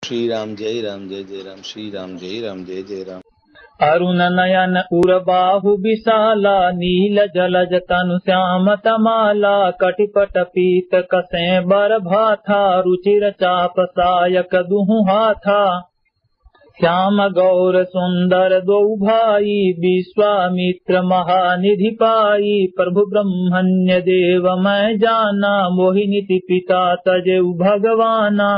श्री राम जय जय राम श्री राम जय जय राम। अरुण नयन उरबाहु विशाला नील जलज तनु श्याम तमाला कटिपट पीत कसे बर भाथा रुचिर चाप सायक दुहु हाथा श्याम गौर सुंदर दो भाई विश्वामित्र महानिधि पाई प्रभु ब्रह्मण्य देव मैं जाना मोहिनीति पिता तजेउ भगवाना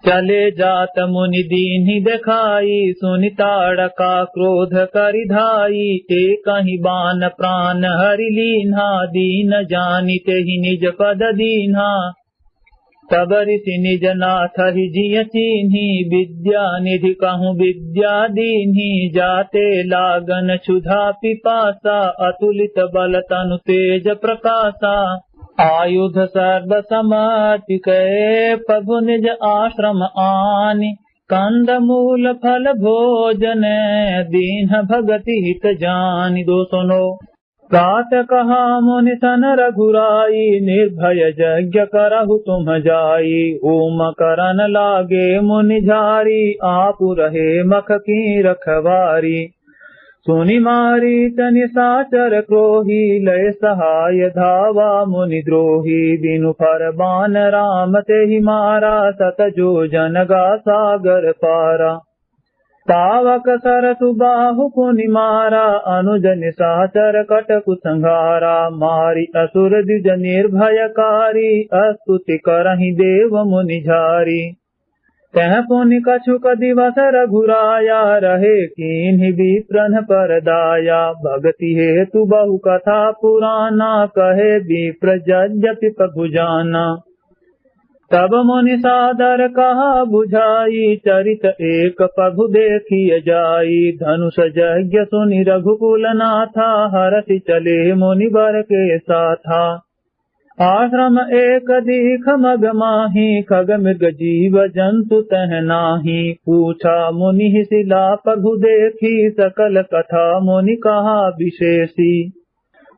चले जात मुनि दीन्हि देखाई सुनि ताड़का क्रोध करि धाई एक ही बान प्राण हरि लीन्हा दीन जानि तेहि निज पद दीन्हा तब ऋषि निज नाथ ही जिय चीन्हि विद्या निधि कहूँ विद्या दीन्हि जाते लागन क्षुधा पिपासा अतुलित बल तनु तेज प्रकाशा आयुध सर्व समर्पिक प्रभु निज आश्रम आनि कंद मूल फल भोजन दीन भगति हित जानि। दो सुनो प्रात कहा मुनि सन रघुराई निर्भय यज्ञ करहु तुम जाई ओम करन लागे मुनि झारी आप रहे मख की रखवारी सुनि मारी तनि साचर क्रोही लय सहाय धावा मुनि द्रोही बिनु फर बान राम तेहि मारा सत जो जनगा सागर पारा तावक सरसु बाहु पुनि मारा अनुज निशाचर कटकु संघारा मारी असुर द्विज निर्भयकारी स्तुति करहि देव मुनि झारी तह पुनि कछुक दिवस रघुराया रहे कीन्हि विप्रन पर दाया भगति हेतु बहु कथा पुराना कहे विप्र यद्यपि प्रभु जाना तब मुनि सादर कहा बुझाई चरित एक प्रभु देखिय जाई धनुष यज्ञ सुनि रघुकुल नाथा हरषि चले मुनि बर के साथा आश्रम एक दीख मग माही खग मृग जीव जंतु तह नाही पूछा मुनि शिला प्रभु देखी सकल कथा मुनि कहा विशेषी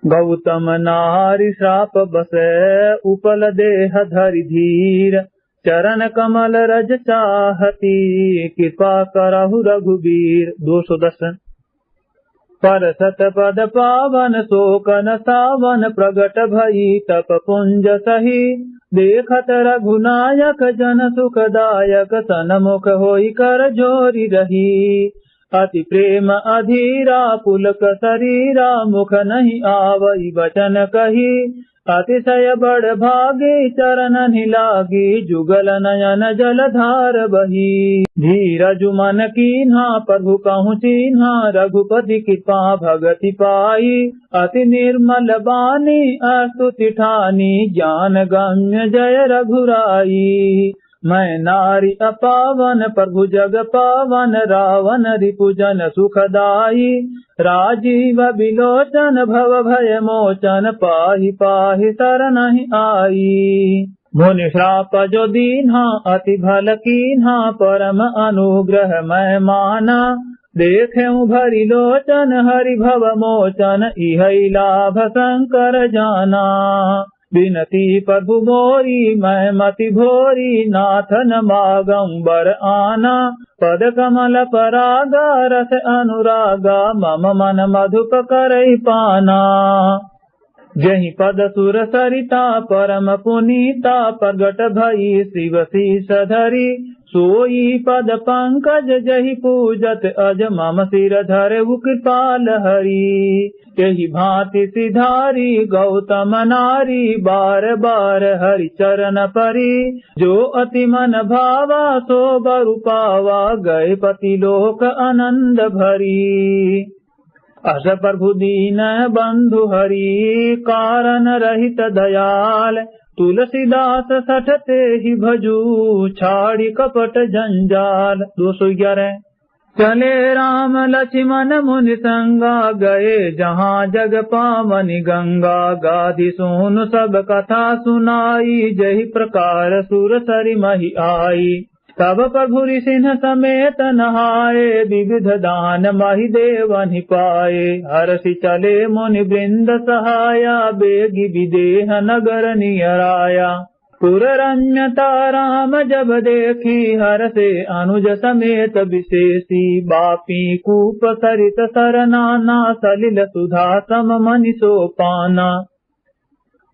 गौतम नारी श्राप बसे उपल देह धरि धीर चरण कमल रज चाहती कृपा करहु रघुबीर। 210 पर सत पद पावन शोकन सावन प्रगट भई तप पुंज सही देखत रघुनायक जन सुखदायक सनमुख होई कर जोरी रही अति प्रेम अधीरा पुलक शरीरा मुख नहीं आवई वचन कही अतिशय बड़ भागे चरण लागी जुगल नयन जलधार बही धीरजु मन कीन्हा प्रभु कहूँ चिन्हा रघुपति कृपा भगति पाई अति निर्मल बानी स्तुति ठानी ज्ञान गम्य जय रघुराई मैं नारी अपावन प्रभु जग पावन रावण रिपुजन सुखदाई राजीव बिलोचन भव भय मोचन पाहि पाहि शरणहि आई मुनि श्राप जो दीन्हा अति भल कीन्हा परम अनुग्रह मैं माना देखें भरि लोचन हरि भव मोचन इहै लाभ शंकर जाना बिनती प्रभु मोरी मैं मति भोरी नाथन मागंबर आना पद कमल परागा रस अनुरागा मम मन मधुप करई पाना जहि पद सुर सरिता परम पुनीता प्रगट भई शिव शीस धरी सोई पद पंकज जहि पूजत अज मम सिर धरहु कृपाल हरि यही भांति सिधारी गौतम नारी बार बार हरि चरण परी जो अति मन भावा सो बरु पावा गए पति लोक आनंद भरी अस प्रभु दीन बंधु हरि कारण रहित दयाल तुलसीदास सठते ही भजू छाड़ी कपट जंजाल। 211 चले राम लक्ष्मण मुनि संगा गए जहाँ जग पावनी गंगा गाधि सुन सब कथा सुनाई जहि प्रकार सुर सरि मही आई तब प्रभु सिंह समेत नहाए विविध दान महि देवनि पाए हर्षि चले मुनि वृंद सहाया बेगी विदेह नगर नियराया पुर रम्यता राम जब देखी, हर से अनुज समेत विशेषी। बापी कूप सरित सरनाना, सलिल सुधा सम मनि सोपाना।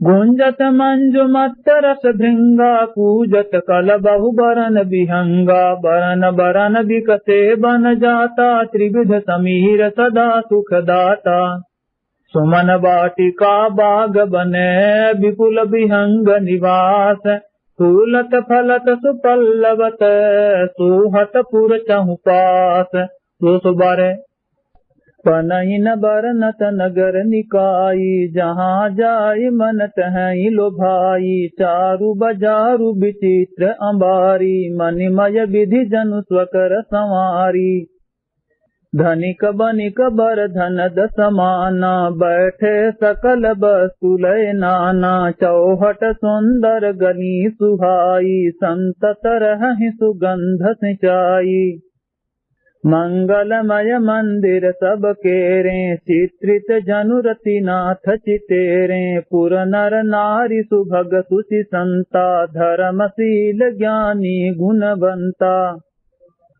गुंजत मंजु मत्त रस भृंगा, कूजत कल बहु बरन बिहंगा। बरन बरन बिकसे बन जाता, त्रिविध समीर सदा सुखदाता। सुमन वाटिका बाग बने, विपुल विहंग निवास। फूलत फलत सुपल्लवत, सोहत पुर चहु पास। 212 पनहिन बरनत नगर निकाई, जहाँ जाय मन तहीं लोभाई। चारु बजारु विचित्र अंबारी, मणिमय विधि जनु स्वकर संवारी। धनिक बनिक बर धनद समाना, बैठे सकल वस्तु लय नाना। चौहट सुंदर गली सुहाई, संतत रहहि सुगंध सिंचाई। मंगलमय मंदिर सब केरे, चित्रित जनुरति नाथ चितेरे। पुर नर नारी सुभग सुचि संता, धर्मशील ज्ञानी गुणवंता।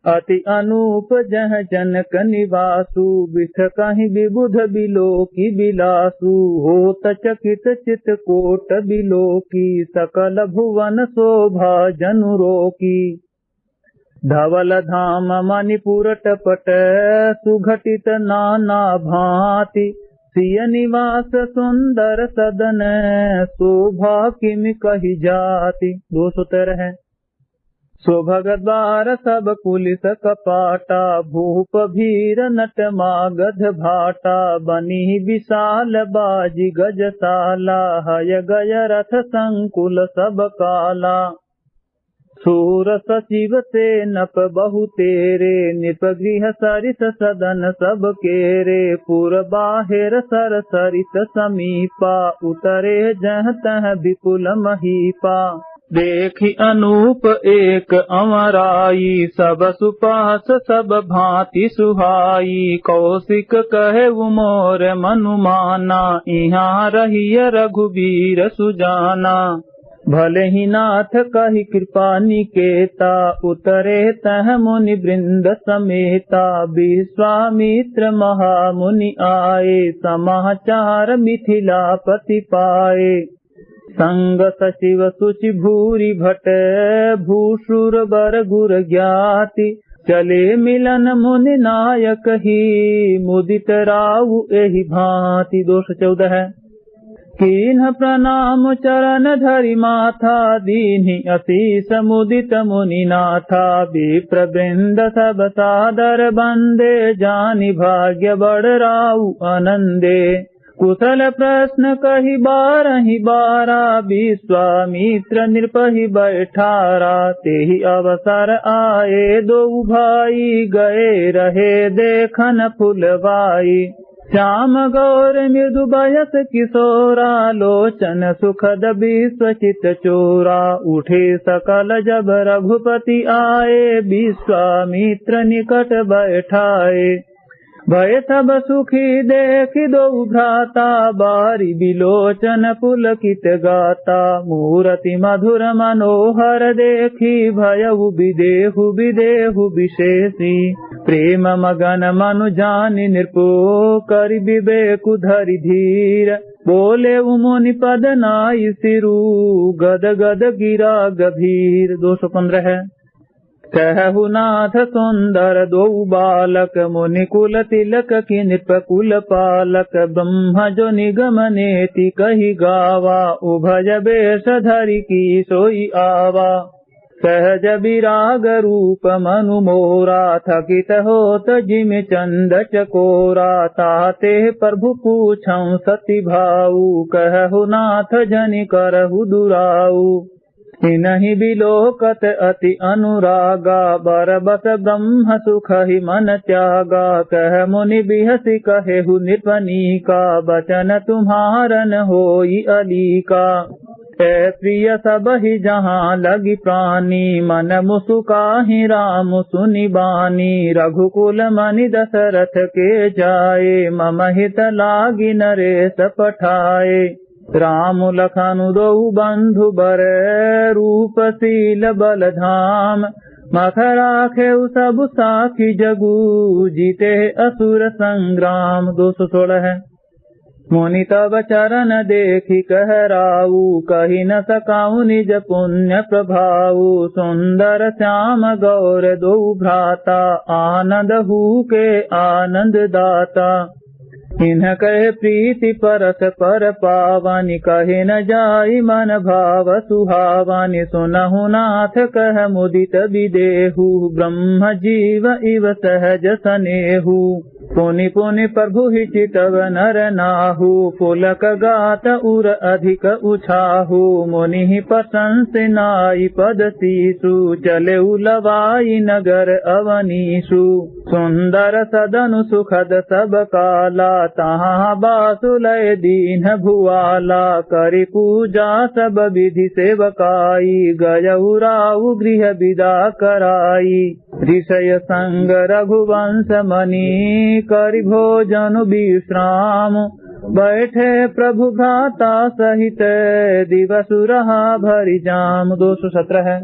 अति अनूप जह जनक निवासु, बिथ कहीं विबुध बिलोकी बिलासु। होत चकित चित कोट बिलोकी, सकल भुवन शोभा जनु रोकी। धवल धाम मणिपुर टपट, सुघटित नाना भांति। सिय निवास सुंदर सदन, शोभा किमि कही जाति। 213 शोभग द्वार सब कुलिस कपाटा, भूप भीर नट मागध भाटा। बनी विशाल बाजी गजशाला, हय गय रथ संकुल सब काला। सूर सचिव से नप बहु तेरे, निप गृह सरित सदन सब केरे। पुर बाहिर सर सरित समीपा, उतरे जह तह विपुल महीपा। देखी अनूप एक अमराई, सब सुपास सब भांति सुहाई। कौशिक कहे मोर मनुमाना, यहाँ रहिय रघुबीर सुजाना। भले ही नाथ कही कृपा निकेता, उतरे तह मुनि वृंद समेता। विश्वामित्र महामुनि आए, समाचार मिथिलापति पाए। संग सचिव सुचि भूरि भट, भूषुर बर गुर ज्ञाति। चले मिलन मुनि नायक ही, मुदित राउ एहि भांति। 214 कीन्ह प्रणाम चरण धरि माथा, दीन्हि असीस मुदित मुनि नाथा। विप्र वृंद सब सादर बंदे, जानि भाग्य बड़ राउ आनंदे। कुशल प्रश्न कही बारहि बारा, विश्वामित्र नृपहि बैठारा। तेहि अवसर आए दो भाई, गए रहे देखन फुलवाई। श्याम गौर मृदु बयस किशोरा, लोचन सुखद विश्वचित चोरा। उठे सकल जब रघुपति आए, विश्वामित्र निकट बैठाए। भय सब सुखी देखि दो भ्राता, बारी बिलोचन पुलकित गाता। मूरति मधुर मनोहर देखी, भयउ विदेहु विदेहु विशेषी। प्रेम मगन मनु जानि नृपो, करि विवेकु धरि धीर। बोले मुनि पद नाई सिरु, गद गद गिरा गभीर। 215 कहु नाथ सुंदर दो बालक, मुनि कुल तिलक की नृप कुल पालक। ब्रह्म जो निगम नेति कही गावा, उभय बेश धरि की सोई आवा। सहज विराग रूप मनु मोरा, थकित होत जिम चंद चकोरा। ताते प्रभु पूछऊं सति भाऊ, कहु नाथ जनि करहु दुराऊ। नहीं बिलोकत अति अनुरागा, बरबस ब्रह्म सुख ही मन त्यागा। कह मुनि बिहसी कहेहु नृपनीका, बचन तुम्हारन होई अलीका। प्रिय सब ही जहाँ लगी प्राणी, मन मुसुकाहि राम सुनि बानी। रघुकुल मनि दशरथ के जाए, मम हित लागी नरेश पठाए। राम लखन दो बंधु बर रूप शील बल धाम। मख राखे सब साखी जगू जीते असुर संग्राम। 216 मुनि तब चरण देखी कह राऊ कही न सकाऊ निज पुण्य प्रभाऊ। सुंदर श्याम गौर दो भ्राता आनंद हु के आनंद दाता। इन्ह कहे प्रीति परस पर पावनि कहे न जाई मन भाव सुहावनि। सुनहु नाथ कह मुदित विदेहु ब्रह्म जीव इव सहज सनेहु। पुनि पुनि प्रभु ही चितव नर नाहु पुलक गात उर अधिक उछाहु। मुनि ही प्रशंस नाई पद सीसु चले उलवाई नगर अवनीसु। सुंदर सदनु सुखद सब काला तहाँ बासुलय दीन भुआला। करि पूजा सब विधि सेवकाई गयउ राउ गृह विदा कराई। ऋषय संग रघुवंश मणि करि भोजन विश्राम। बैठे प्रभु भ्राता सहित दिवस रहा भरि जाम। 217